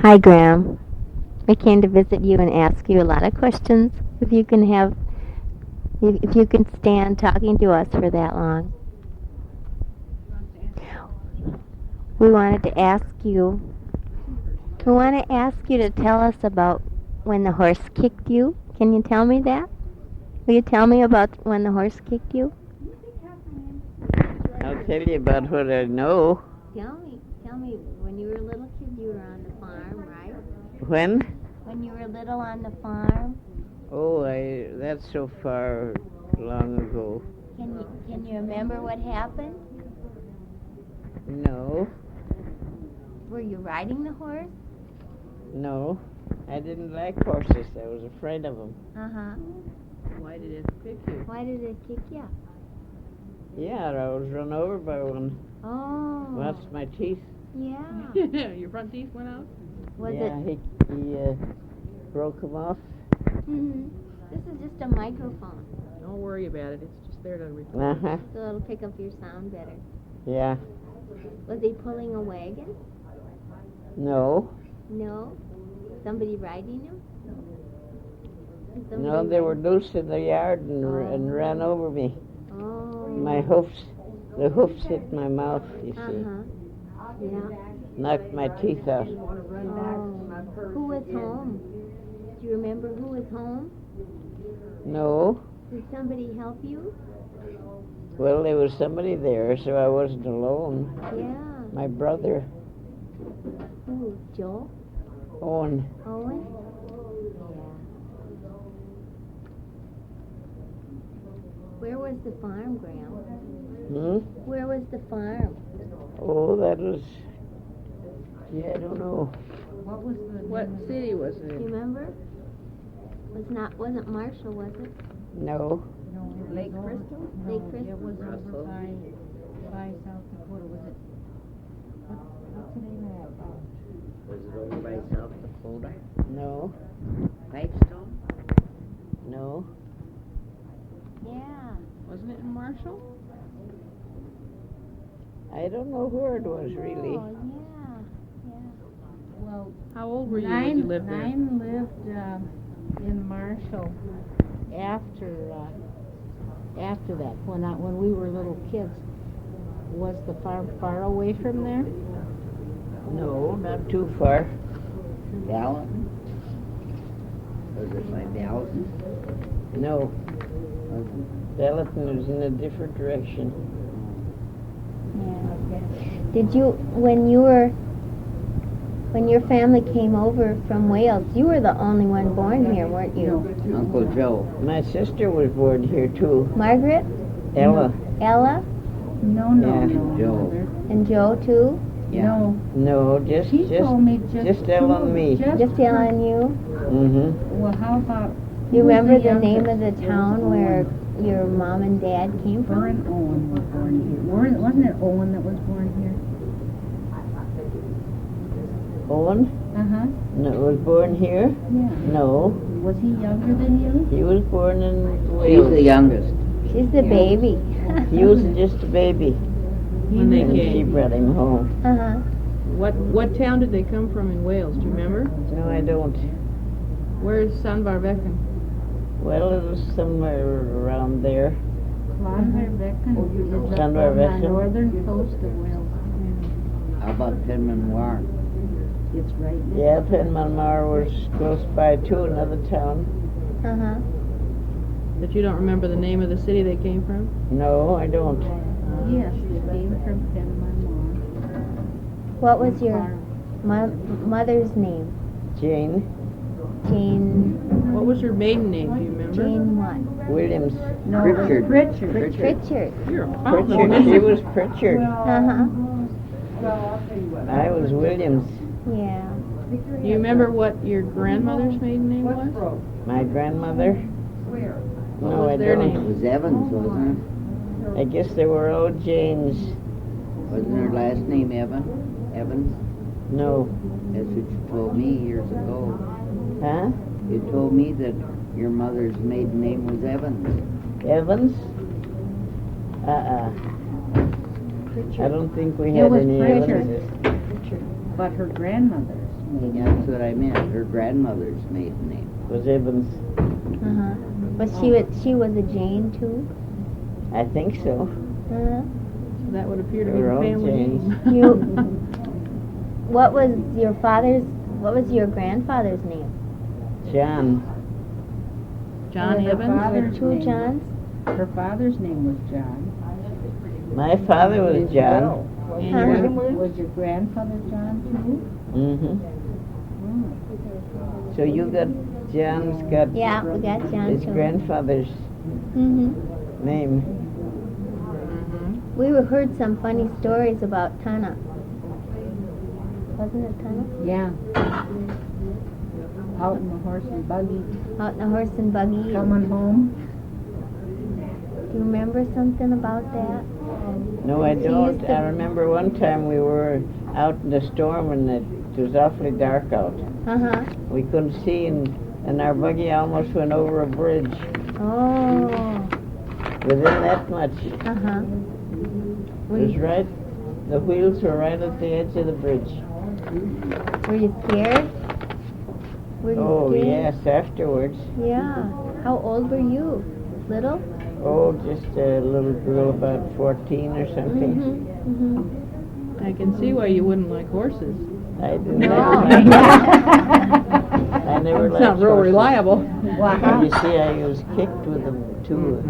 Hi, Graham. We came to visit you and ask you a lot of questions. If you can stand talking to us for that long. We wanted to ask you. We want to ask you to tell us about when the horse kicked you. Can you tell me that? Will you tell me about when the horse kicked you? I'll tell you about what I know. Tell me, when you were a little kid, you were on the farm, right? When? When you were little on the farm. Oh, that's so far long ago. Can you remember what happened? No. Were you riding the horse? No. I didn't like horses. I was afraid of them. Uh-huh. Why did it kick you? Why did it kick you? Yeah, I was run over by one. Oh. Lost my teeth. Yeah. Your front teeth went out? He broke them off. Mm-hmm. This is just a microphone, Don't worry about it. It's just there to record. Uh-huh. so it'll pick up your sound better. Yeah. Was he pulling a wagon? No. No. Somebody riding him? No, they were loose in the yard and ran over me. Oh. The hoofs hit my mouth, you see. Uh-huh. Yeah. Knocked my teeth out. Oh. Who was home? Do you remember who was home? No. Did somebody help you? Well, there was somebody there, so I wasn't alone. Yeah. My brother, Who? Joe? Owen. Owen? Where was the farm, Graham? Where was the farm? Oh, that was... Yeah, I don't know. What city was Do you it? remember? Wasn't Marshall, was it? No. Lake Crystal? Lake Crystal? It was over by South Dakota. Was it? What's the name of that? Was it over by South Dakota? No. Pipestone? No. Yeah. Wasn't it in Marshall? I don't know where it was, really. Oh, yeah. Well, How old were you when you lived there? Nine lived in Marshall after that. When we were little kids, was the farm far away from there? No, not too far. Gallatin? Was it by Gallatin? No. Gallatin was in a different direction. Yeah. Did you, when your family came over from Wales, you were the only one born here, weren't you? Uncle Joe. My sister was born here, too. Margaret? Ella. Ella? No, Yeah. Joe. And Joe, too? No. No, just told me just Ella and me. Just Ella and you? Mm-hmm. Well, how about... You remember the name of the town where your mom and dad came from? Burn Owen was born here. Wasn't it Owen that was born here? Owen? Uh-huh. No, was born here? Yeah. No. Was he younger than you? He was born in She's the Wales. youngest. She's the baby. He was just a baby When they when she came. brought him home. Uh-huh. What town did they come from in Wales? Do you remember? No, I don't. Where's San Barbecan? Well, it was somewhere around there. Clontarveckan is up on the Clontarveckan. northern coast of Wales. How about Penman-War? It's right next Yeah, Penmanmar was close by to another town. Uh-huh. But you don't remember the name of the city they came from? No, I don't. Yes, they came from Penman-War. What was your mother's name? Jane Jane... What was her maiden name? Do you remember? Jane what? Williams. No, Pritchard. Pritchard. Pritchard. You're a Pritchard. She was Pritchard. Uh-huh. I was Williams. Yeah. Do you remember what your grandmother's maiden name was? My grandmother? What No, was I their don't. It name? was Evans, wasn't I guess they were all Janes. it? Wasn't her last name Evans? No. That's what you told me years ago. Huh? You told me that your mother's maiden name was Evans. Evans? I don't think we It had was any Pritchard. Evanses. But her grandmother's That's what I meant. Her grandmother's maiden name. Was Evans. Uh-huh. Was she was a Jane too? I think so. Uh-huh. That would appear to be They're the all family Janes. name. You, what was your grandfather's name? John. John Her Evans? father's Two name- Johns? Her father's name was John. My father was John. And Huh? your- Was your grandfather John too? Mm-hmm. So you got, John's got Yeah, we got John his too. grandfather's Mm-hmm. name. We heard some funny stories about Tana. Wasn't it Tana? Yeah. Out in the horse and buggy, Out in a horse and buggy. coming home. Do you remember something about that? No, I She don't. used to- I remember one time we were out in the storm and it was awfully dark out. Uh-huh. We couldn't see and our buggy almost went over a bridge. Oh. Within that much. Uh-huh. It was right, the wheels were right at the edge of the bridge. Were you scared? Were you Oh, scared? yes, afterwards. Yeah. How old were you? Little? Oh, just a little girl about 14 or something. Mm-hmm. Mm-hmm. I can see why you wouldn't like horses. I didn't No. like I never liked Sounds real horses. reliable. And you see, I was kicked with them too,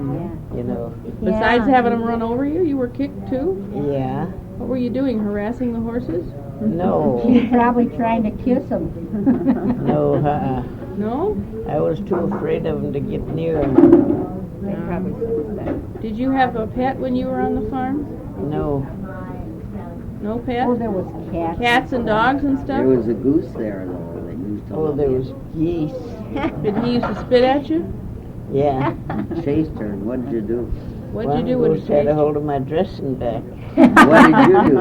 you know. Besides Yeah. having them run over you, you were kicked too? Yeah. What were you doing, harassing the horses? No. She's probably trying to kiss him. No, No? I was too afraid of them to get near them. They probably said that. Did you have a pet when you were on the farm? No. No pet? Oh, there was cats. Cats and dogs and stuff? There was a goose there, though. They used to Oh, love there it. was geese. Did he used to spit at you? Yeah. Chased her, and what did you do? What'd One you do when goose he had a chased hold of my dressing back. What did you do?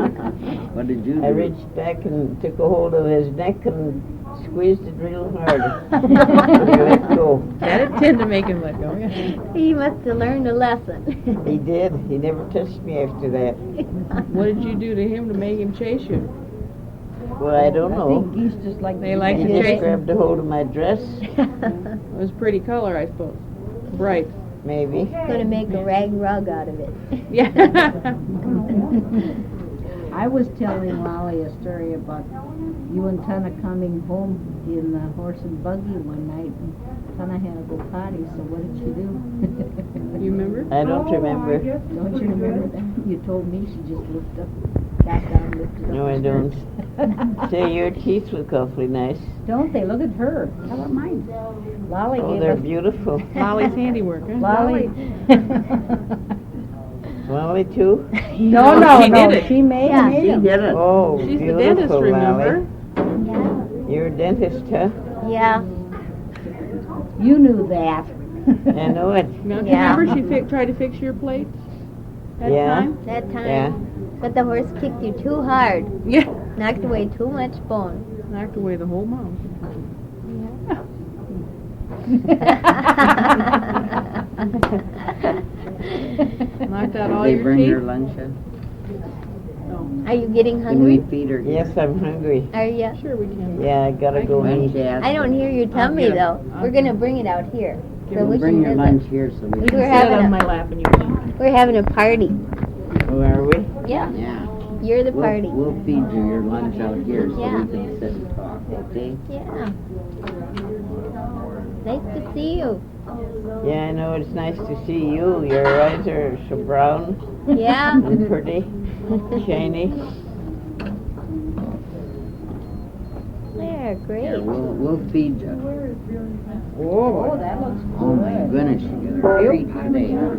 What did you do? I reached back and took a hold of his neck and squeezed it real hard. He let go. That'd tend to make him let go, yeah. He must have learned a lesson. He did. He never touched me after that. What did you do to him to make him chase you? Well, I don't I know. think geese just like They like He to just chase. grabbed a hold of my dress, It was pretty color, I suppose. Bright. maybe. Gonna make a rag rug out of it. Yeah. I was telling Lolly a story about you and Tana coming home in the horse and buggy one night, and Tana had to go potty, so what did she do? You remember? I don't remember. Don't you remember that? You told me she just looked up, got down, lifted up. No, I her don't. skirts. Say, your teeth look awfully nice. Don't they? Look at her. How about mine? Lolly Oh, gave they're us... beautiful. Molly's handiwork, huh? Lolly. Molly, too? No, Oh, no, she no. did it. She made Yeah. made She 'em. did it. Oh, She's the beautiful, dentist, Molly. remember? You're a dentist, huh? Yeah. You knew that. I know it. Don't you Yeah. remember she tried to fix your plates? That Yeah. time? That time. Yeah. But the horse kicked you too hard. Yeah. Knocked away too much bone. Knocked away the whole mouth. Knocked out all They your bring teeth? your lunch in? Are you getting Can we hungry? feed her? Yes, I'm hungry. Are you? Sure we can. Yeah, I gotta go Why don't eat. you ask I don't her? hear your tummy get 'em. though. I'll We're get gonna bring it out here. So we Bring your can lunch visit. here so we We're can... Sit having on a my lap and you can eat. we're having a party. Oh, are we? Yeah. Yeah. You're the party. We'll feed you your lunch out here so Yeah. we can sit and talk, okay? Yeah. Nice to see you. Yeah, I know. It's nice to see you. Your eyes are so brown Yeah. and pretty, shiny. They're great. Here, we'll feed you. Oh, that looks Oh my good. goodness, you got a treat today, huh?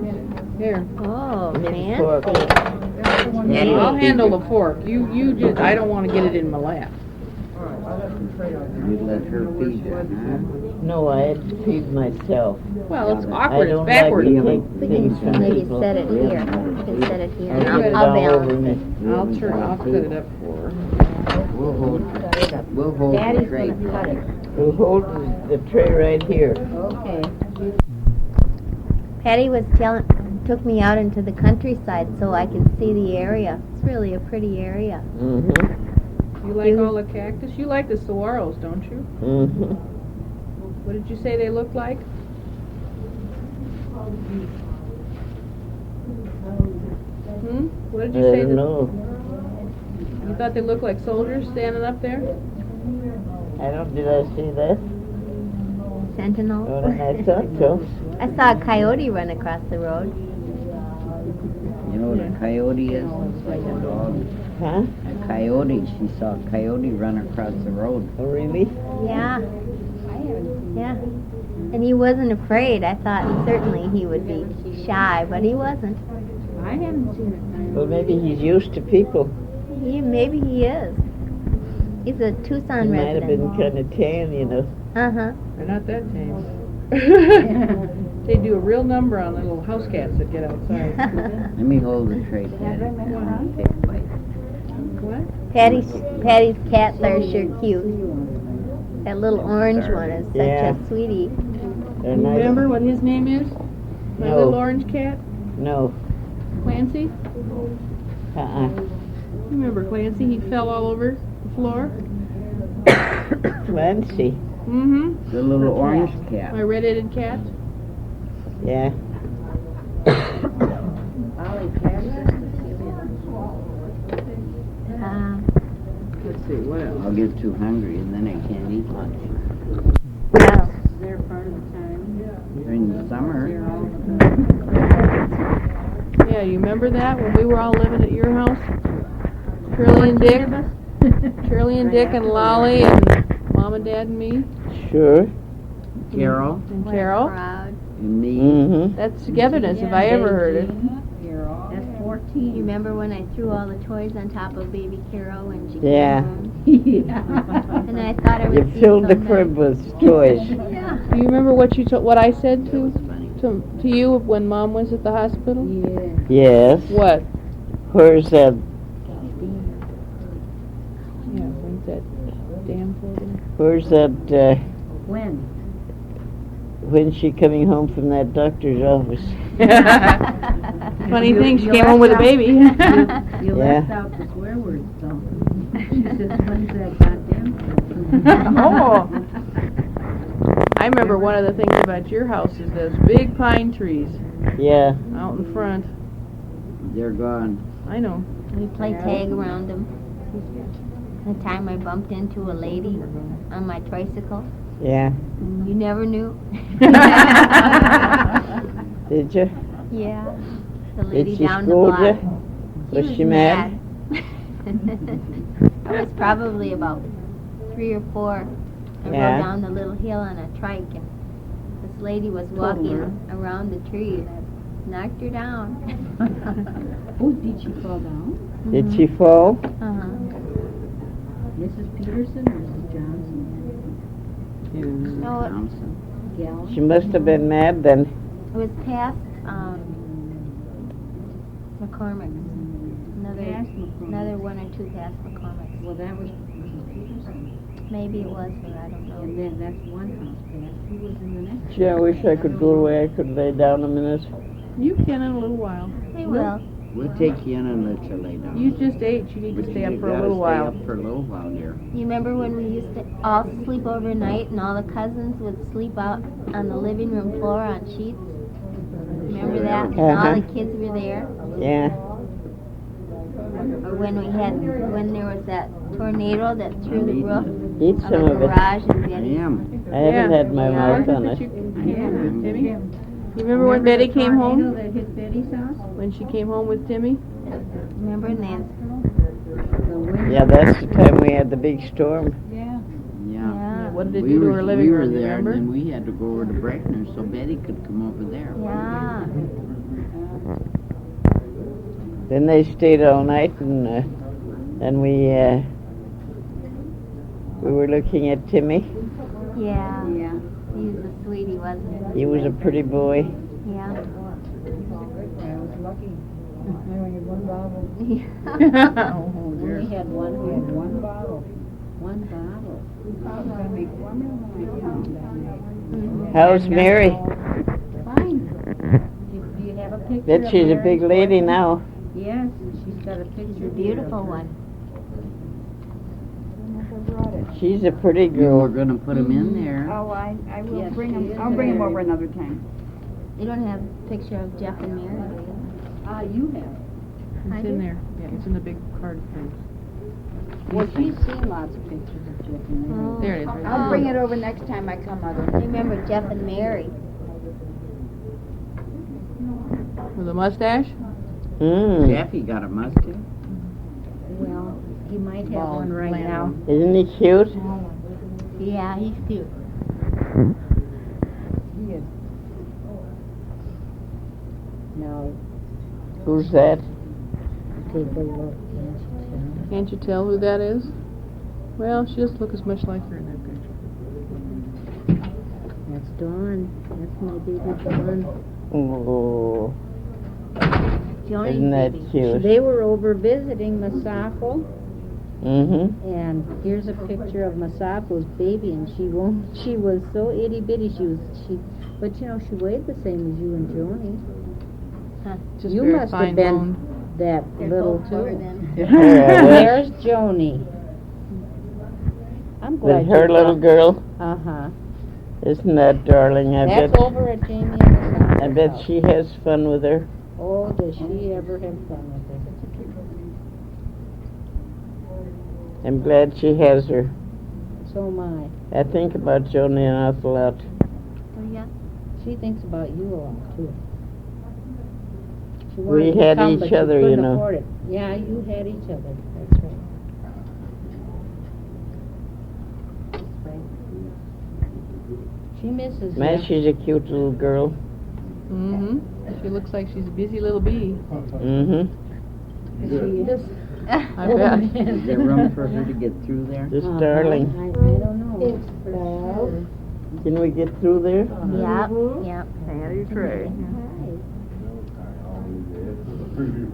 Here. Oh, Here's pork. fancy. Daddy will I'll feed handle you. the fork. You just, I don't want to get it in my lap. You let her feed you, huh? No, I had to feed myself. Well, it's I awkward. don't It's backward. like to We take things can from maybe people. set it here. We can set it here. I'll And put it I'll all over balance me. it. I'll cut it up for her. We'll hold the Daddy's tray. gonna cut it. We'll hold the tray right here. Okay. Patty took me out into the countryside so I can see the area. It's really a pretty area. Mm-hmm. You like all the cactus? You like the saguaros, don't you? Mm-hmm. What did you say they look like? What did I you say? don't know. You thought they looked like soldiers standing up there? Did I see that? Sentinel. Oh, I thought so. I saw a coyote run across the road. You know what a coyote is? It's like a dog. Huh? A coyote. She saw a coyote run across the road. Oh, really? Yeah. Yeah. And he wasn't afraid. I thought certainly he would be shy, but he wasn't. I haven't seen it. Well, maybe he's used to people. Maybe he is. He's a Tucson He might have been resident. kind of tan, you know. Uh-huh. They're not that tame. They do a real number on the little house cats that get outside. Let me hold the tray, Patty. Take a bite. What? Patty's cats are sure cute. That little orange one is such Yeah. a sweetie. They're You nice. remember what his name is? My No. little orange cat? No. Clancy? Uh-uh. You remember Clancy? He fell all over the floor. Clancy. Mm-hmm. The little orange cat. My red-headed cat. Yeah. Ollie Patterson. Let's see, what else? I'll get too hungry and then I can't eat much. Yeah. They're part of the time. During the summer, Yeah, you remember that when we were all living at your house? Shirley and Dick? Shirley and Dick and Lolly and Mom and Dad and me Sure. Carol and Carol. Proud. and me. Mm-hmm. That's togetherness if I ever heard it. That's You 14. remember when I threw all the toys on top of baby Carol when she Yeah. came home? Yeah. And I thought I would You see filled the someday. crib with toys. Yeah. Do you remember what what I said That was funny. to you when Mom was at the hospital? Yeah. Yes. What? Where's that? Yeah, when's that damn program? Where's that? When? When's she coming home from that doctor's office? Funny You- thing, she you came home with a left baby. You Yeah. left out the swear words, though. She says, when's that goddamn Oh. I remember one of the things about your house is those big pine trees Yeah. out in front. They're gone. I know. We played tag around them. The time I bumped into a lady on my tricycle. Yeah. You never knew. Did you? Yeah. The Did lady she down the scold block. you? Was she mad? I was probably about 3 or 4. I Yeah. rode down the little hill on a trike, and this lady was walking around the tree, and I knocked her down. Oh, did she fall down? Did she fall? Uh-huh. Mrs. Peterson or Mrs. Johnson? No, it Thompson. Gal? She must have been mad then. was past McCormick's. Past McCormick's. Another 1 or 2 past McCormick's. Well, that was Mrs. Peterson. Maybe it was her, I don't And know. then that's one house past. Who was in the next? Gee, I wish I could go away. I could lay down a minute. You can in a little while. They will. We'll take you in and let you lay down. You just ate. You need But to stay you up for a gotta little while. Stay up for a little while, dear. You remember when we used to all sleep overnight and all the cousins would sleep out on the living room floor on sheets? Remember that? And all Uh-huh. the kids were there? Yeah. Or when there was that tornado that threw the roof Eat of some the of it. garage in I Betty's? am. I haven't had my Yeah. mouth on it. You remember when Betty came Tornado home? that hit Betty's house? When she came home with Timmy? Remember Nancy? The wind? Yeah, that's the time we had the big storm. Yeah. Yeah. Yeah. What did it We do to were, her living we were room? You there, and remember? then we had to go over to Breckner so Betty could come over there. Yeah. Then they stayed all night, and then we were looking at Timmy. Yeah. Yeah. He was a sweetie, wasn't He was a pretty boy. he? Yeah. I was lucky. I only had one bottle. Oh, We only had one. We had one bottle. One bottle. We probably gonna make formula that night. How's Mary? Fine. Do you have a picture? Bet of she's a Mary? big lady. lady. Yes, she's got a She's picture. a beautiful one. brought it. She's a pretty You were girl. gonna put them in there. Oh, I will Yes, bring she them, is I'll bring them very over another time. You don't have a picture of Jeff and Mary, do you? You have. I It's do. in there. Yeah, it's in the big card thing. Well, she's seen lots of pictures of Jeff and Mary. Oh. There it is. Right I'll there. bring it over next time I come, Mother. I remember Jeff and Mary. With a mustache? Mm. Jeffy got a mustache. Well, he might have Bald one right flannel. now. Isn't he cute? Yeah, he's cute. He is. Now, Who's that? take a look, Can't you tell who that is? Well, she doesn't look as much like her in that picture. That's Dawn. That's my baby Dawn. Oh, Johnny's isn't that baby. cute? They were over visiting Masako, Mm-hmm. and here's a picture of Masako's baby, and she was so itty bitty. But you know, she weighed the same as you and Joni. Just You very must have fine been boned. that They're little both bigger too. than. There's Joni. I'm glad With her you little girl, Uh-huh. isn't that darling? That's over at Jamie and Masako's I bet house. she has fun with her. Oh, does she ever have fun with her? I'm glad she has her. So am I. I think about Joni an awful lot. Oh, yeah. She thinks about you a lot too. She We wanted to had come, each but she other, you couldn't know. afford it. Yeah, you had each other. That's right. That's right. She misses Man, you. she's a cute little girl. Mm-hmm. She looks like she's a busy little bee. Mm-hmm. She is. I bet. Is there room for her to get through there? Just Uh-huh. darling. I don't know. For sure. Can we get through there? Yep, yep. Hang out of your tray.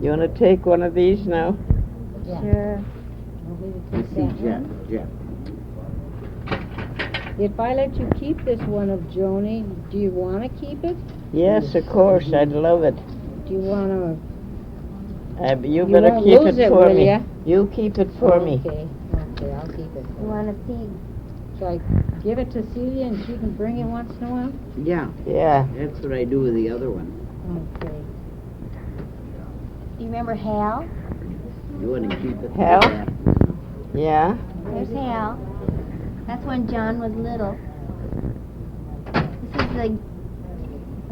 You want to take one of these now? Yeah. Sure. Want me to Let's take see, that Jeff. one? If I let you keep this one of Joni, do you want to keep it? Yes, of course. I'd love it. Do you want to? You better won't keep lose it it, for will me. ya? You keep it for me. Okay, I'll keep it. You want to see? Shall I give it to Celia and she can bring it once in a while? Yeah, Yeah. that's what I do with the other one. Okay. You remember Hal? You want to keep it. Hal? Yeah. Yeah. There's Hal. That's when John was little. This is the.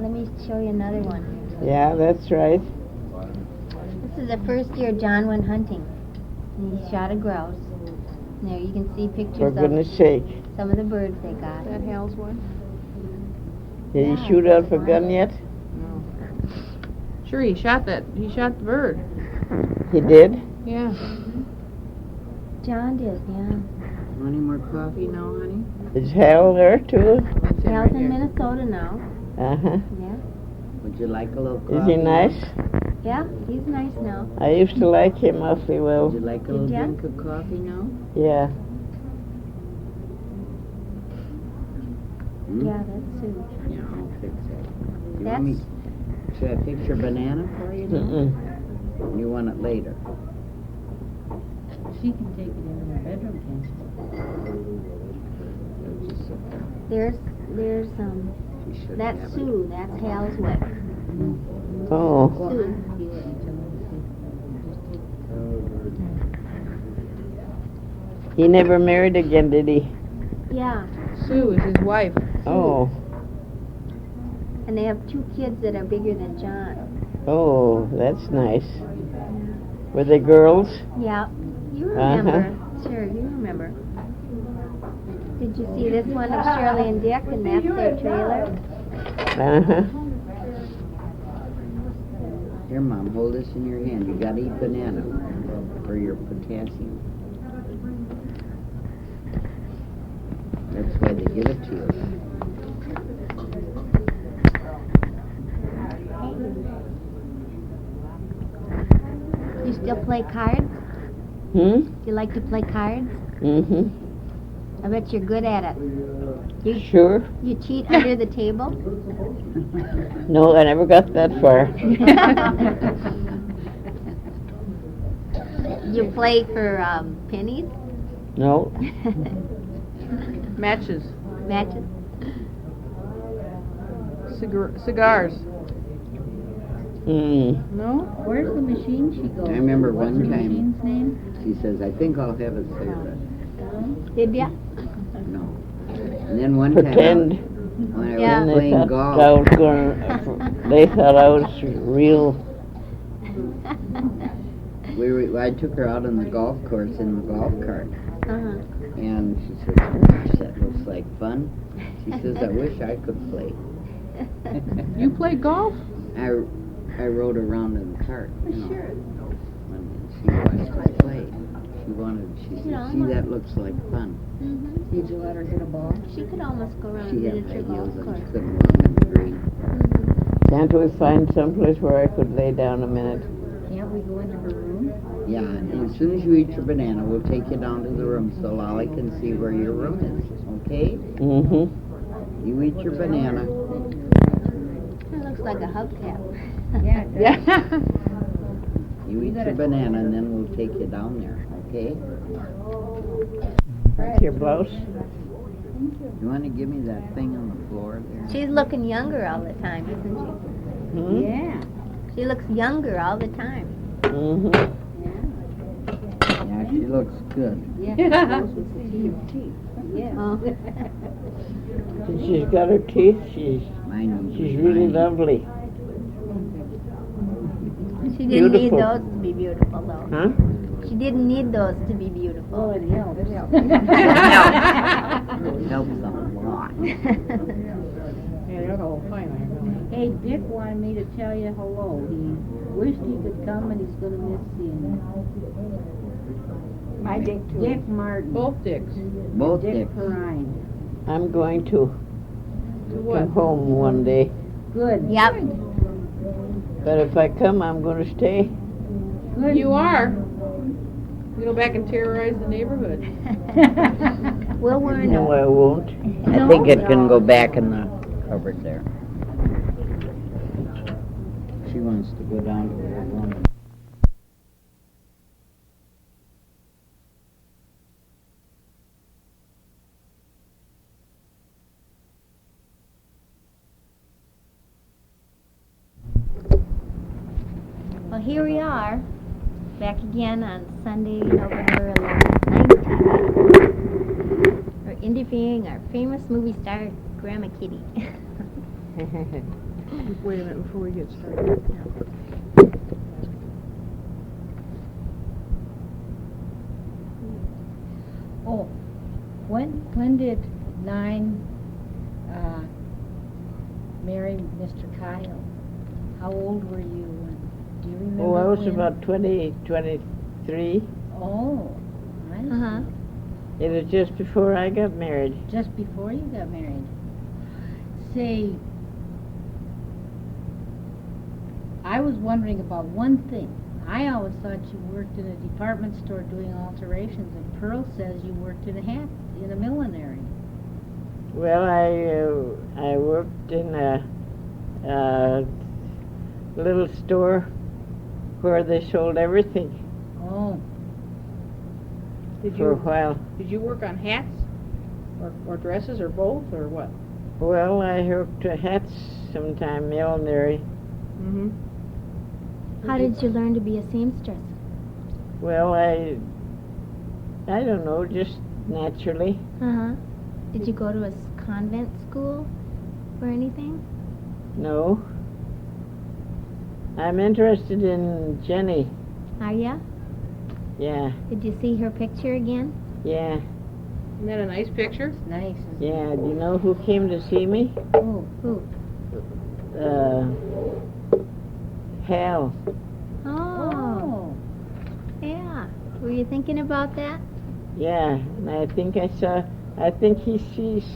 Let me show you another one. Yeah, that's right. This is the first year John went hunting. And he shot a grouse. There you can see For pictures of goodness sake. some of the birds they got. Is that Hal's one? Did Yeah, he shoot that's off a fine. gun yet? No. Sure, he shot the bird. He did? Yeah. John did, yeah. Want any more coffee now, honey? Is Hal there too? That's it Hal's right in here. Minnesota now. Uh-huh. Yeah. Would you like a little coffee? Is he nice? Yeah, he's nice now. I used to like him awfully Would well. you like a little ya? drink of coffee now? Yeah. Hmm? Yeah, that's Sue. Yeah, I'll fix it. You That's want me, should I fix your banana for you now? Mm-mm. You want it later? She can take it into her bedroom, can't There's She should that's have it. Sue. That's Hal's wife. Oh. Sue. He never married again, did he? Yeah, Sue is his wife. Oh. and they have 2 kids that are bigger than John. Oh, that's nice. Were they girls? Yeah, you remember. Sure, you remember. Did you see this one of Shirley and Dick, and that's their trailer? Uh-huh. Here, Mom, hold this in your hand. You gotta eat banana for your potassium. That's why they give it to you. You still play cards? Hmm? You like to play cards? Mm-hmm. I bet you're good at it. You Sure? you cheat under the table? No, I never got that far. You play for pennies? No. Matches. Matches? Cigars. No? Where's the machine she goes? I remember What's one her time- machine's name? She says, I think I'll have a cigarette. Did ya? No. And then one time, Pretend. when I Yeah. was They playing thought I golf, was they thought I was real. I took her out on the golf course in the golf cart. Uh-huh. And she says, gosh, that looks like fun. She says, I wish I could play. You play golf? I rode around in the cart, you know. When she wanted to play. She said, see, that looks like fun. Mm-hmm. Did you let her hit a ball? She could almost go around She had miniature high golf heels and course. she couldn't walk on the green. Can't we find someplace where I could lay down a minute? Can't we go into her room? Yeah, and as soon as you eat your banana, we'll take you down to the room so Lolly can see where your room is, okay? Mm-hmm. You eat your banana. It looks like a hubcap. Yeah, it does. Yeah. You eat your banana and then we'll take you down there, okay? Your blouse? You want to give me that thing on the floor there? She's looking younger all the time, isn't Hmm? Yeah. she? She looks younger all the time. Mm-hmm. Yeah, she looks good. Yeah. Yeah. Oh. Since she's got her teeth, she's Mine really lovely. She didn't need Beautiful. those to be beautiful, though. Huh? She didn't need those to be beautiful. Oh, it helps. It helps. It helps a lot. Yeah, you're all fine. Hey, Dick wanted me to tell you hello. He wished he could come and he's gonna miss seeing you. My dick too. Dick Martin. Both dicks. Both Dick dicks. Perrine. I'm going to To what? come home one day. Good. Yep. But if I come, I'm going to stay. Good. You are. You go back and terrorize the neighborhood. We'll warn No, her. I won't. I think it can go back in the cupboard there. She wants to go down to her room. Well, here we are, back again on Sunday, November 11th, 19. We're interviewing our famous movie star, Grandma Kitty. Wait a minute before we get started. Oh, when did Nine marry Mr. Kyle? How old were you? Do you remember? Oh, I was when? about 23. Oh, I see. Uh-huh. It was just before I got married. Just before you got married. Say, I was wondering about one thing. I always thought you worked in a department store doing alterations, and Pearl says you worked in a millinery. Well, I worked in a little store where they sold everything Oh, Did for a you while. did you work on hats, or dresses, or both, or what? Well, I worked hats sometime, millinery. Mm-hmm. How did you learn to be a seamstress? Well, I don't know, just naturally. Uh-huh. Did you go to a convent school or anything? No. I'm interested in Jenny. Are ya? Yeah, Did you see her picture again? yeah, Isn't that a nice picture? it's nice. Isn't it? yeah. Do you know who came to see me? Oh, Who? Hal. Oh, yeah. Were you thinking about that? Yeah, and I think he's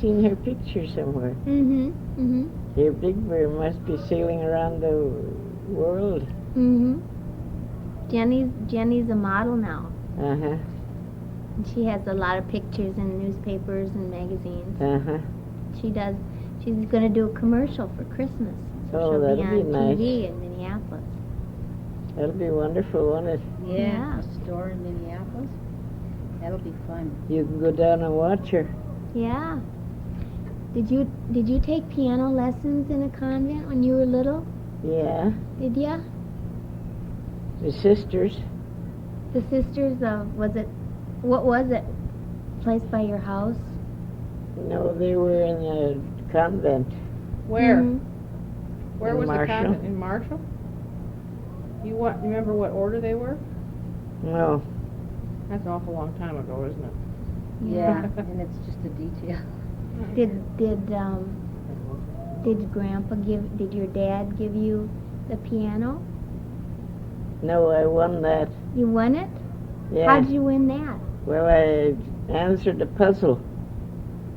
seen her picture somewhere. Mm-hmm. Mm-hmm. Her big bird must be sailing around the world. Mm-hmm. Jenny's a model now. Uh-huh, And she has a lot of pictures in newspapers and magazines. uh-huh. She's gonna do a commercial for Christmas. So Oh, she'll that'll be be on nice. TV in Minneapolis. That'll be wonderful, won't it? yeah, Yeah. a store in Minneapolis. That'll be fun. You can go down and watch her. Yeah. Did you take piano lessons in a convent when you were little? Yeah, Did ya? the sisters. The sisters of what was it? Place by your house? No, they were in a convent. Where? Mhm. Where In was Marshall. the convent? In Marshall? Remember what order they were? No, That's an awful long time ago, isn't it? Yeah, and it's just a detail. Did your dad give you the piano? no, I won that. You won it? Yeah. How'd you win that? Well, I answered a puzzle.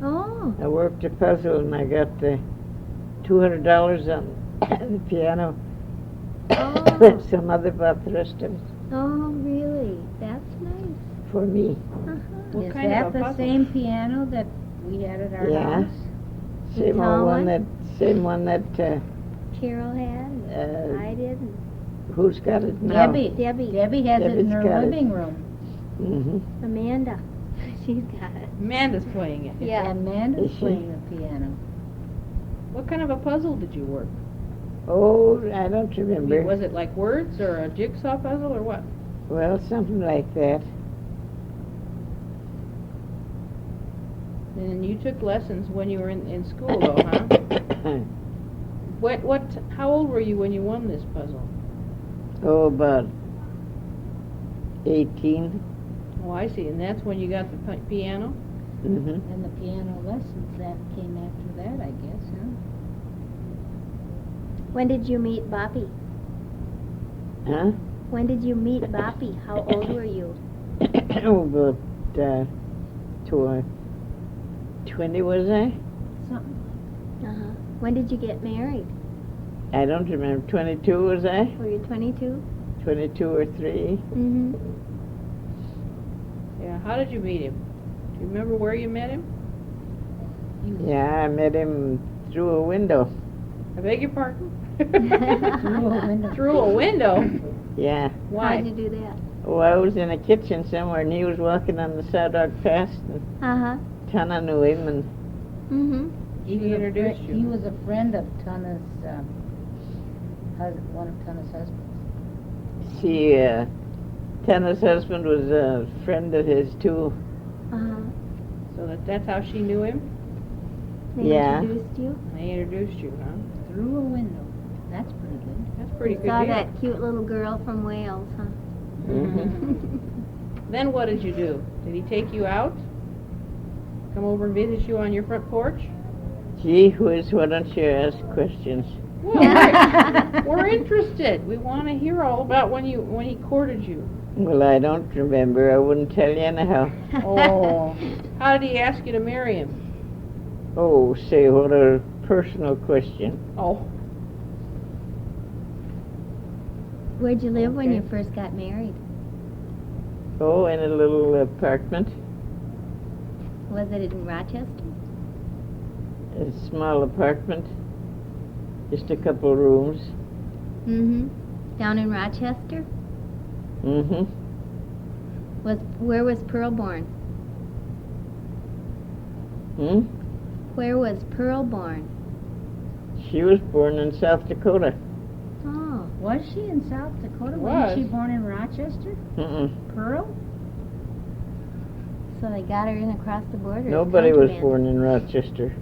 Oh. I worked a puzzle and I got $200 on the piano. Oh. Some other bought the rest of it Oh, really? That's nice. for me. Uh-huh. What Is kind that of a the puzzle? same piano that we had at our Yeah. house? Same tall old one? same one that, Carol had. I didn't. who's got it now? Debbie. Debbie. Debbie has it in Debbie's her got it. living room. Mm-hmm. Amanda. She's got it. Amanda's playing it. Yeah. And Amanda's Is she? playing the piano. What kind of a puzzle did you work? Oh, I don't I remember. mean, was it like words or a jigsaw puzzle or what? Well, something like that. And you took lessons when you were in school, though, huh? How old were you when you won this puzzle? Oh, about 18. Oh, I see. And that's when you got the piano? Mm-hmm. And the piano lessons, that came after that, I guess, huh? When did you meet Boppy? Huh? When did you meet Boppy? How old were you? Oh, about 20 was I? Something. Uh-huh. When did you get married? I don't remember. 22 was I? Were you 22? 22 or 3. Mm-hmm. Yeah. How did you meet him? Do you remember where you met him? Yeah, I met him through a window. I beg your pardon? Through a window. Through a window? Yeah. Why? How'd you do that? Oh, I was in a kitchen somewhere and he was walking on the sidewalk past and Uh-huh. Tana knew him and Mm-hmm. He introduced you. He was a friend of Tana's, one of Tana's husbands. she, Tana's husband was a friend of his too. Uh-huh. So that's how she knew him? They Yeah. introduced you? They introduced you, huh? Through a window. That's pretty good. That's pretty You good saw deal. that cute little girl from Wales, huh? Mm-hmm. Then what did you do? Did he take you out? Come over and visit you on your front porch? Gee whiz, why don't you ask questions? Well, we're interested. We want to hear all about when he courted you. Well, I don't remember. I wouldn't tell you anyhow. Oh. How did he ask you to marry him? Oh, say, what a personal question. Oh. Where'd you live when Okay. you first got married? Oh, in a little apartment, Was it in Rochester? a small apartment, just a couple rooms. Mm-hmm. Down in Rochester? Mm-hmm. Where was Pearl born? Hmm? Where was Pearl born? She was born in South Dakota. Oh. Was she in South Dakota? Was. Wasn't she born in Rochester? Mm-mm. Pearl? So they got her in across the border. as Nobody was contraband. born in Rochester.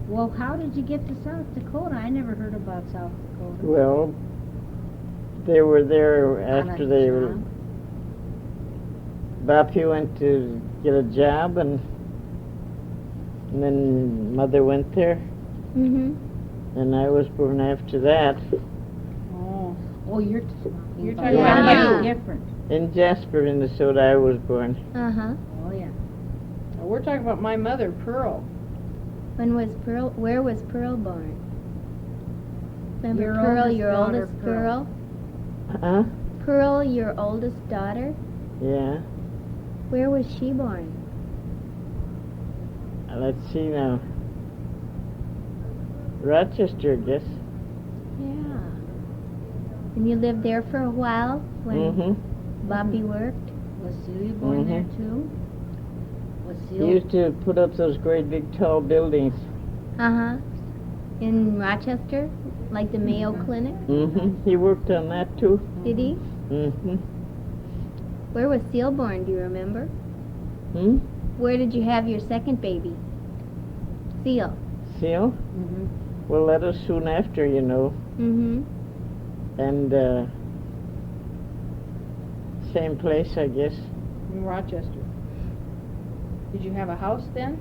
Well, how did you get to South Dakota? I never heard about South Dakota. Well, they were there On a after they were... job? Boppy went to get a job and then Mother went there Mm-hmm. and I was born after that Oh. Oh, you're You're about talking about something you. different. in Jasper, Minnesota. I was born. Uh-huh. Oh, yeah. We're talking about my mother, Pearl. Where was Pearl born? Remember Your Pearl, oldest your daughter, oldest Pearl. girl? Huh? Pearl, your oldest daughter? Yeah. Where was she born? Let's see now. Rochester, I guess. Yeah. And you lived there for a while when Mm-hmm. Boppy worked? Was Celia born there too? Was He Ceil? used to put up those great big tall buildings. Uh-huh. In Rochester? Like the Mayo Clinic? He worked on that too. Did he? Where was Ceil born, do you remember? Where did you have your second baby? Ceil. Ceil? Well, that was soon after, you know. And same place, I guess. In Rochester. Did you have a house then?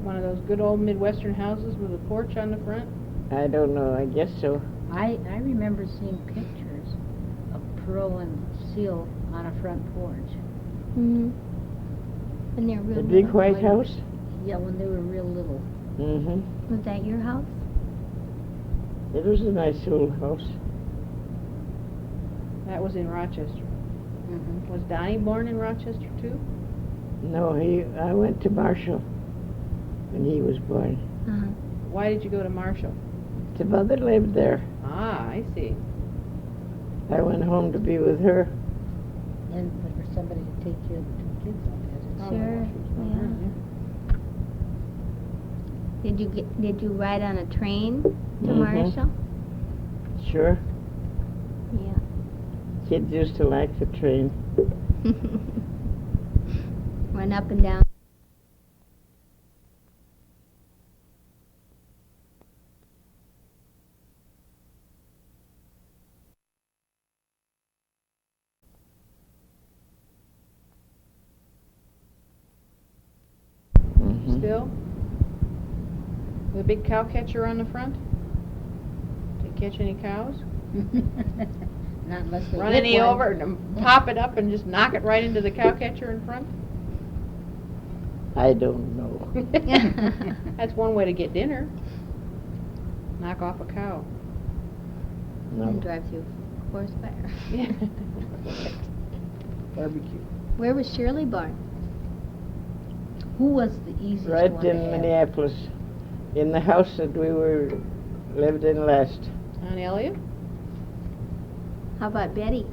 One of those good old Midwestern houses with a porch on the front? I don't know. I guess so. I remember seeing pictures of Pearl and Ceil on a front porch. And they're real The big little. white house. Yeah, when they were real little. Was that your house? It was a nice old house. That was in Rochester. Was Donnie born in Rochester too? No, I went to Marshall when he was born. Why did you go to Marshall? The mother lived there. Ah, I see. I went home to be with her. And for somebody to take care of the two kids, I guess. Sure. Yeah. Did you ride on a train to Marshall? Sure. Yeah. Kids used to like the train. Run up and down. Still? With a big cow catcher on the front? To catch any cows? Not unless they Run hit any one. over and pop it up and just knock it right into the cow catcher in front? I don't know. That's one way to get dinner. Knock off a cow. And No. drive through forest fire. Yeah. Barbecue. Where was Shirley born? Who was the easiest Right one to in have? Minneapolis, in the house that we lived in last. Aunt Elliot? How about Betty?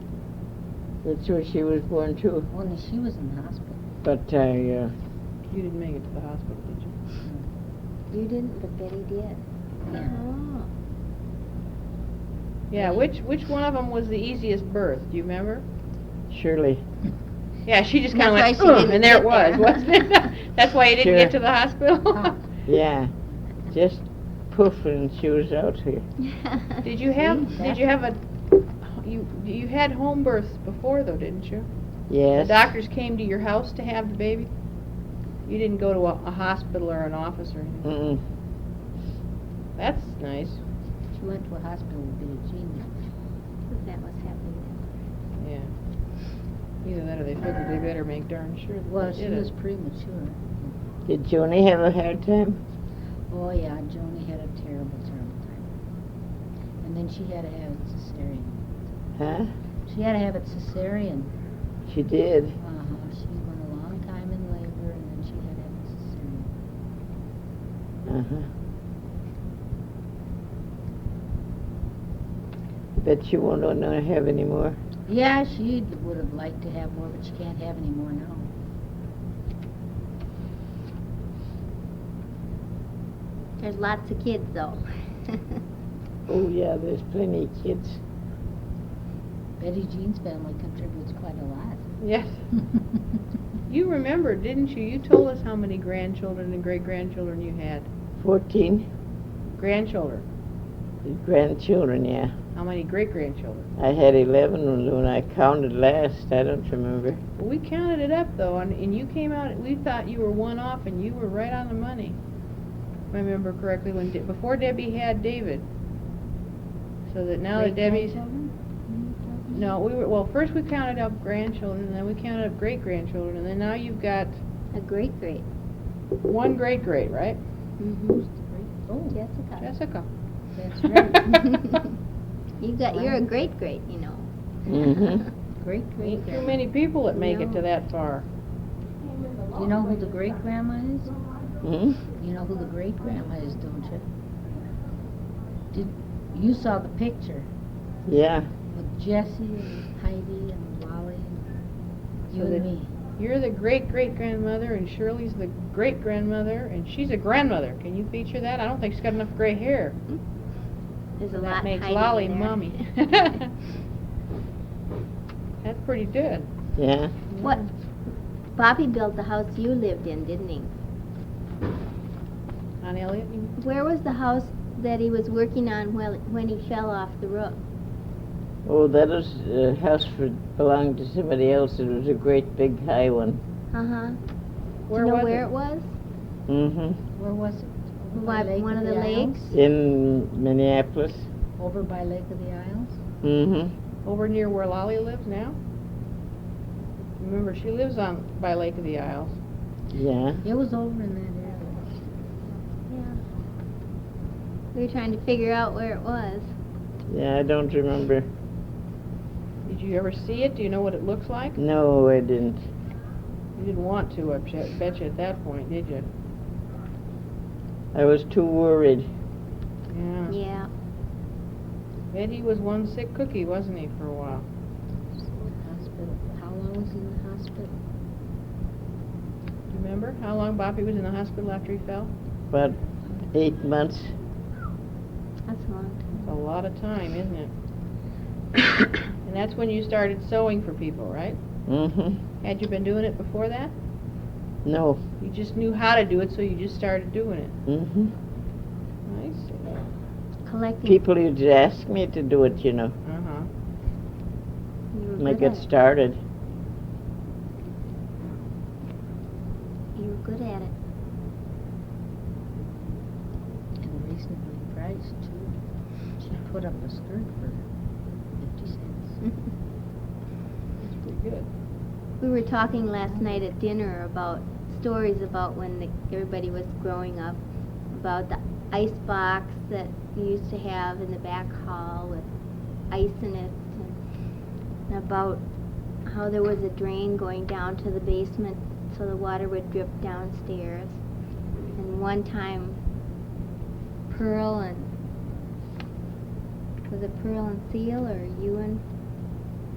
That's where she was born too. Only she was in the hospital. But You didn't make it to the hospital, did you? You didn't, but Betty did. Yeah. Oh. Yeah, which one of them was the easiest birth? Do you remember? Shirley. Yeah, she just kind of That's went, why she didn't and there it get was, there. wasn't it? That's why you didn't Sure. get to the hospital? Yeah. Just poof and she was out here. Did you have you had home births before though, didn't you? Yes. The doctors came to your house to have the baby? You didn't go to a hospital or an office or anything? Mm-mm. That's nice. She went to a hospital with Billie Jean. That was happening. Yeah. Either that or they figured they better make darn sure that Well, they she did was it. premature. Did Joni have a hard time? Oh yeah, Joni had a terrible, terrible time. And then she had to have it cesarean. Huh? She had to have it cesarean. She did. She went a long time in labor, and then she had to have it cesarean. Bet she won't want to have any more. Yeah, she would have liked to have more, but she can't have any more now. There's lots of kids, though. Oh yeah, there's plenty of kids. Betty Jean's family contributes quite a lot. Yes. You remember, didn't you? You told us how many grandchildren and great-grandchildren you had. 14 Grandchildren. grandchildren, yeah. How many great-grandchildren? I had 11 when I counted last. I don't remember. Well, we counted it up, though, and you came out, we thought you were one off, and you were right on the money. If I remember correctly, before Debbie had David. So that now that Debbie's... No, first we counted up grandchildren, and then we counted up great-grandchildren, and then now you've got A great-great. one great-great, right? Mm-hmm. Oh, Jessica. Jessica. that's right. You're a great-great, you know. Mm-hmm. Great Ain't great too many people that make it to that far. You know who the great grandma is? Hmm? You know who the great grandma is, don't you? You saw the picture Yeah. with Jessie and Heidi and Wally and you and me. You're the great-great-grandmother, and Shirley's the great-grandmother, and she's a grandmother. Can you feature that? I don't think she's got enough gray hair. There's a That lot makes hiding Lolly in there. mommy. That's pretty good. Yeah. What? Bobby built the house you lived in, didn't he? On Elliot? you mean? Where was the house that he was working on when he fell off the roof? Oh, that was a house belonged to somebody else. It was a great big high one. Uh-huh. Where Do you know was where it? it was? Mm-hmm. Where was it? Over By by Lake one of of the Isles? lakes? In Minneapolis. Over by Lake of the Isles? Mm-hmm. Over near where Lolly lives now? Remember, she lives on by Lake of the Isles. Yeah. It was over in that area. Yeah. We were trying to figure out where it was. Yeah, I don't remember. Did you ever see it? Do you know what it looks like? No, I didn't. You didn't want to, I bet you at that point, did you? I was too worried. Yeah. Yeah. Bet he was one sick cookie, wasn't he, for a while? Hospital. How long was he in the hospital? Do you remember how long Bobby was in the hospital after he fell? About 8 months. That's a long time. It's a lot of time, isn't it? And that's when you started sewing for people, right? Mm-hmm. Had you been doing it before that? No. You just knew how to do it, so you just started doing it. Mm-hmm. I see. Collecting. People used to ask me to do it, you know, Uh-huh. You were when I good get at it. started. You were good at it. And reasonably priced, too. She put up a skirt for 50 cents. That's pretty good. We were talking last night at dinner about stories about when everybody was growing up, about the ice box that we used to have in the back hall with ice in it, and about how there was a drain going down to the basement so the water would drip downstairs. And one time, Pearl and, was it Pearl and Ceil, or you and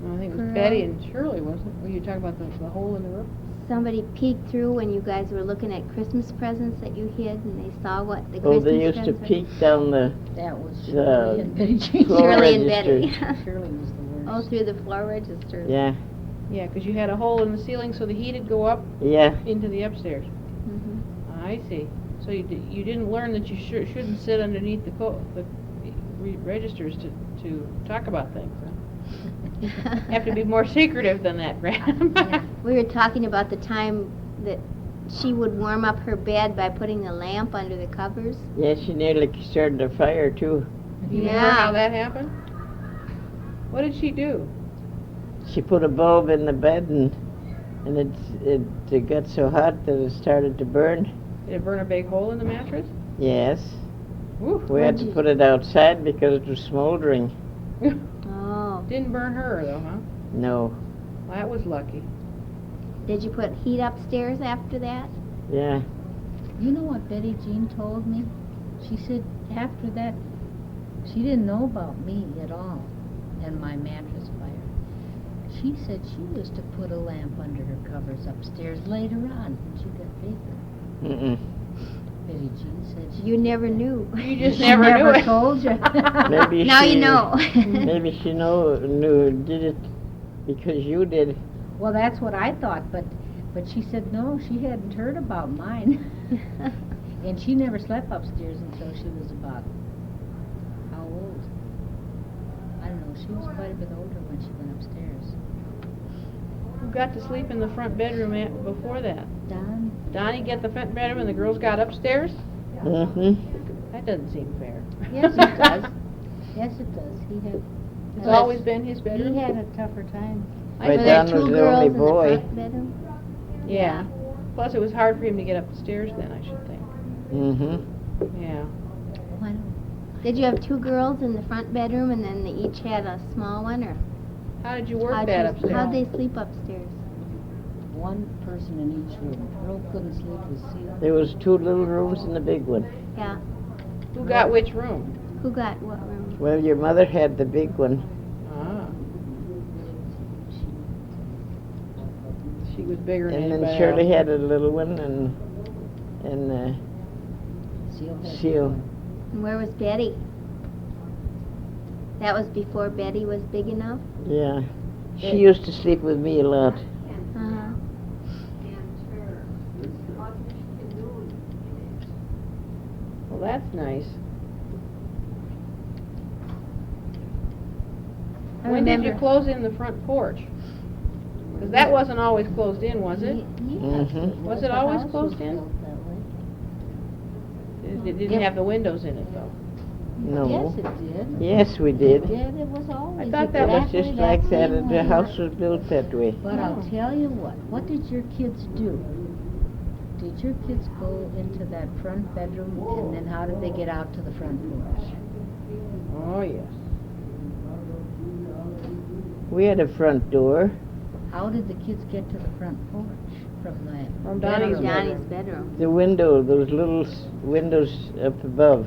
No, I think it was Pearl? Betty and Shirley, wasn't it? Were you talking about the hole in the roof? somebody peeked through when you guys were looking at Christmas presents that you hid, and they saw what the Oh, Christmas they used to presents were? peek down the That was The Shirley and Betty Jean. floor Shirley and register. Betty. Shirley was the worst. Oh, through the floor register. Yeah, Yeah, 'cause you had a hole in the ceiling so the heat would go up yeah. into the upstairs. Mm-hmm. I see. So you didn't learn that you shouldn't sit underneath the registers to talk about things, huh? You have to be more secretive than that, Grandma. We were talking about the time that she would warm up her bed by putting the lamp under the covers. Yeah, she nearly started a fire, too. You remember Yeah. how that happened? What did she do? She put a bulb in the bed, and it got so hot that it started to burn. Did it burn a big hole in the mattress? Yes. Woo. We had to put it outside because it was smoldering. Oh. Didn't burn her, though, huh? No. Well, that was lucky. Did you put heat upstairs after that? Yeah. You know what Betty Jean told me? She said after that, she didn't know about me at all and my mattress fire. She said she was to put a lamp under her covers upstairs later on when she got bigger. Mm-mm. Betty Jean said she You never did that. knew. You just She never knew never it. told you. Maybe Now she, you know. Maybe she did it because you did. Well, that's what I thought, but she said no, she hadn't heard about mine. And she never slept upstairs until she was about, how old? I don't know, she was quite a bit older when she went upstairs. Who got to sleep in the front bedroom before that? Don? Donnie get the front bedroom and the girls got upstairs? Mm-hmm. That doesn't seem fair. Yes, it does. Yes, it does. It's always been his bedroom? He had a tougher time. My Were there Don two was the girls only in boy. the front bedroom? Yeah. Plus, it was hard for him to get up the stairs then, I should think. Mm-hmm. Yeah. Why don't Did you have two girls in the front bedroom and then they each had a small one, or How did you work how'd that you- upstairs? how'd they sleep upstairs? one person in each room? Pearl couldn't sleep with Ceil. There was 2 little rooms and a big one. Yeah. Who got which room? Who got what room? Well, your mother had the big one. Ah. She was bigger than And then anybody Shirley else. had a little one, and Ceil. And where was Betty? That was before Betty was big enough? Yeah. She used to sleep with me a lot. Uh-huh. Well, that's nice. I When did you remember. close in the front porch? Because that wasn't always closed in, was it? Mhm. Was it The always house closed was in? built that way. It didn't have the windows in it, though. No. Yes, it did. Yes, we did. It did, it was always I thought that was exactly Just like that, same the way. house was built that way. But I'll tell you what did your kids do? Did your kids go into that front bedroom, and then how did they get out to the front porch? Oh, yes. We had a front door. How did the kids get to the front porch from the From Donnie's bedroom? Johnny's bedroom. The window, those little windows up above.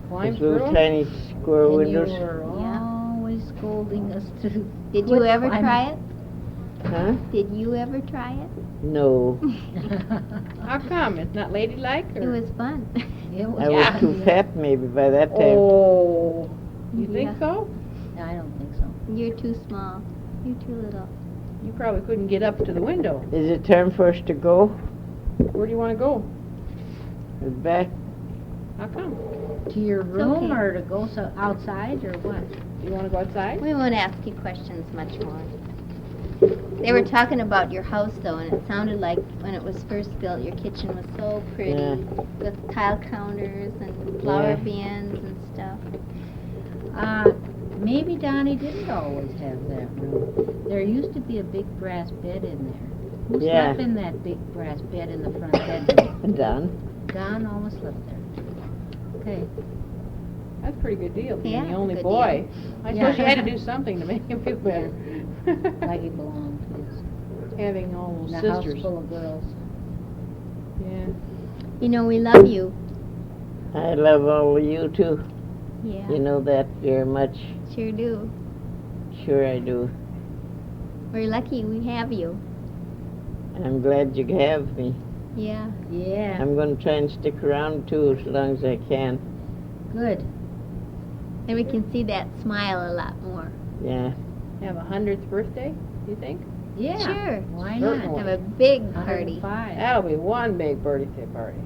Climb Those through little 'em? tiny square And windows. you were Yeah. always scolding us to Did you quit ever climbing. try it? Huh? Did you ever try it? No. How come? It's not ladylike? It Or? was fun. It was I was too fat maybe by that time. Oh. You think Yeah. so? I don't think so. You're too small. You're too little. You probably couldn't get up to the window. Is it time for us to go? Where do you want to go? We're back. How come? To your room okay. or to go outside or what? You want to go outside? We won't ask you questions much more. They were talking about your house though, and it sounded like when it was first built, your kitchen was so pretty Yeah. with tile counters and flower Yeah. bins and stuff. Maybe Donnie didn't always have that room. There used to be a big brass bed in there. Who Yeah. slept in that big brass bed in the front bedroom? Done. Don always slept there. Okay. That's a pretty good deal, being Yeah, the it's a only good boy. I Yeah. suppose you had to do something to make him feel better. Like he belonged to us. Having all In those a house sisters. full of girls. Yeah. You know, we love you. I love all of you too. Yeah, You know that very much. sure do. Sure I do. We're lucky we have you. I'm glad you have me. Yeah. Yeah. I'm going to try and stick around too as long as I can. Good. And we can see that smile a lot more. Yeah. Have a 100th birthday, you think? Yeah. Sure. Why Certainly. not? Have a big party. 105. That'll be one big birthday party.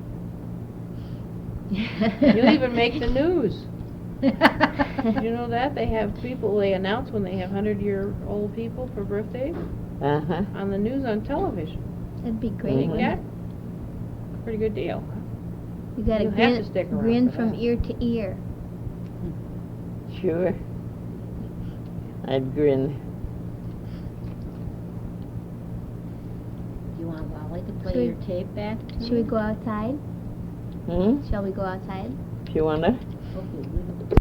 You'll even make the news. Did you know that? They have people, they announce when they have 100-year-old people for birthdays Uh-huh. on the news on television. That'd be great. Think Mhm. that? Pretty good deal. You got to You have to grin, stick around grin for from that. ear to ear. Sure. I'd grin. Do you want Wally to play Should we- your tape back to Should we you? go outside? Hmm? Shall we go outside? If you want to. Okay, we-